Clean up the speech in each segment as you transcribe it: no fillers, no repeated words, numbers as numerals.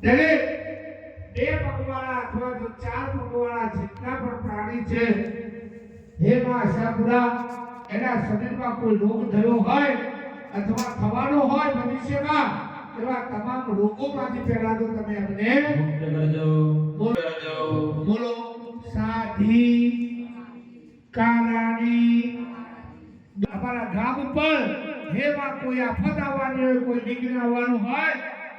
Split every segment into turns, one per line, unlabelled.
ત્યારે બે પગવાળા અથવા તો ચાર પગવાળા જેટલા પણ પ્રાણી છે હે માં આશાપુરા એના શરીરમાં કોઈ રોગ થયો હોય અથવા થવાનો હોય ભવિષ્યમાં એવા તમામ રોગોમાંથી પહેલા તો તમે અમને મુક્ત કરજો બોલો સાધી કારાણી અમારા ગામ ઉપર હે માં કોઈ આફત આવવાની હોય કોઈ વિઘ્ન આવવાનું હોય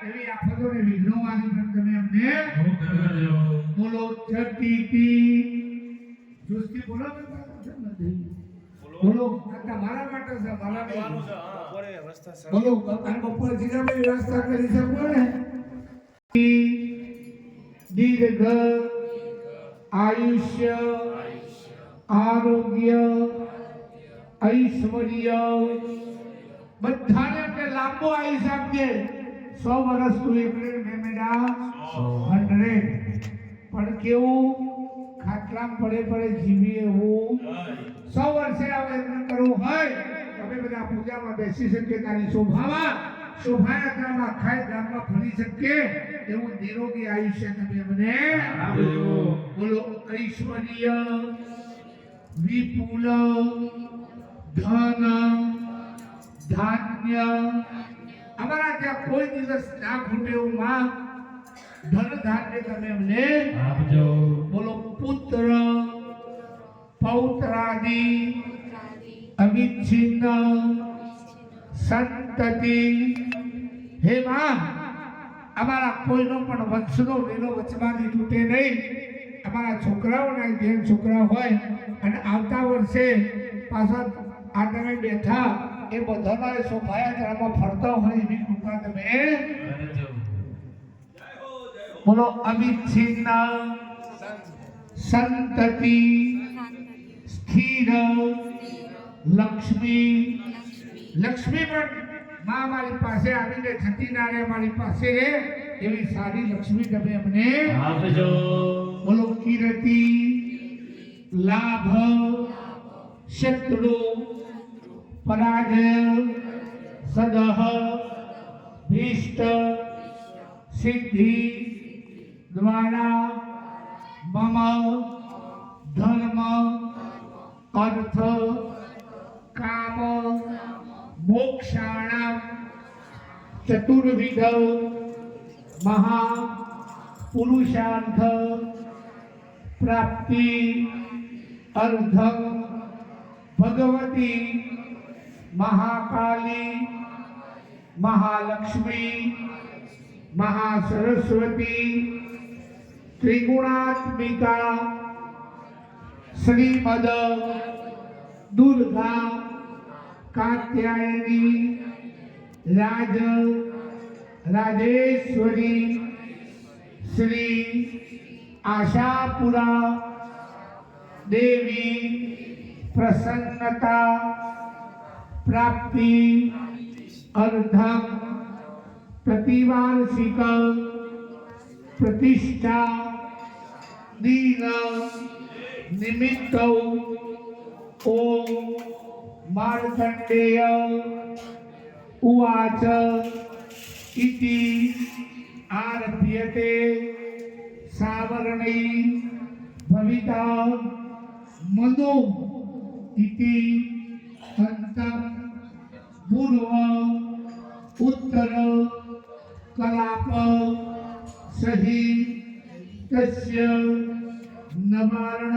એવી આફતોને વિઘ્નોમાંથી પણ તમે અમને મુક્ત કરજો બોલો ચટીટી જોસ્તી બોલો બોલો તમારા માટે છે મારા નહીં બોલો બપોર જીગામાં વ્યવસ્થા કરી શકો ને દીર્ઘ આયુષ્ય આરોગ્ય ઐશ્વર્ય બધાને આપણે લાંબો આયુષ્ય આપીએ 100 વર્ષ સુધી મેમેડા 100 પણ કેવું ખાટલામ પડે જીવી એવું 100 વર્ષે આવેદન કરવું હોય તમે બધા પૂજામાં બેસી શકીએ તારી શોભાયાત્રામાં આખા ગામમાં ફરી શકીએ એવું નિરોગી આયુષ્ય તમે મને બોલો ઐશ્વર્ય વિપુલ ધન ધાન્ય અમારા ત્યાં કોઈ દિવસ ના ખૂટે એવું માં ધન ધાન્ય તમે અમને આપજો બોલો પુત્ર પૌત્રાદિ અવિચ્છિન્ન સંતતિ હે માં અમારા કોઈનો પણ વંશનો વેલો વચમાંથી તૂટે નહીં અમારા છોકરાઓના જે છોકરા હોય અને આવતા વર્ષે પાછા આ તમે બેઠા એ બધાના શોભાયાત્રામાં ફરતા હોય એવી કૃપા તમે બોલો અવિચ્છિન્ન સંતતિ સ્થિર લક્ષ્મી પણ માં મારી પાસે આવીને છતી ના રહે મારી પાસે રહે એવી સારી લક્ષ્મી તમે અમને આપજો બોલો કીર્તિ લાભ શત્રુ પરાજય સદહ ભીષ્ટ સિદ્ધિ દ્વારા મમ ધર્મ અર્થ કામ મોક્ષાણામ ચતુર્વિધ મહા પુરુષાર્થ પ્રાપ્તિ અર્ધમ ભગવતી મહાકાલી મહાલક્ષ્મી મહાસરસ્વતી ત્રિગુણાત્મિકા શ્રીમદ દુર્ગા કાત્યાયની રાજેશ્વરી શ્રી આશાપુરા દેવી પ્રસન્નતા પ્રાપ્તિ અર્ધમ प्रतिवार्षिक प्रतिष्ठा दीन निमित्त ओम मार्कंडेय उवाच इति आरभ्यते सावरणै भविता मनो इति अंतं पूर्व उत्तर कलाप सही तस्य नवारण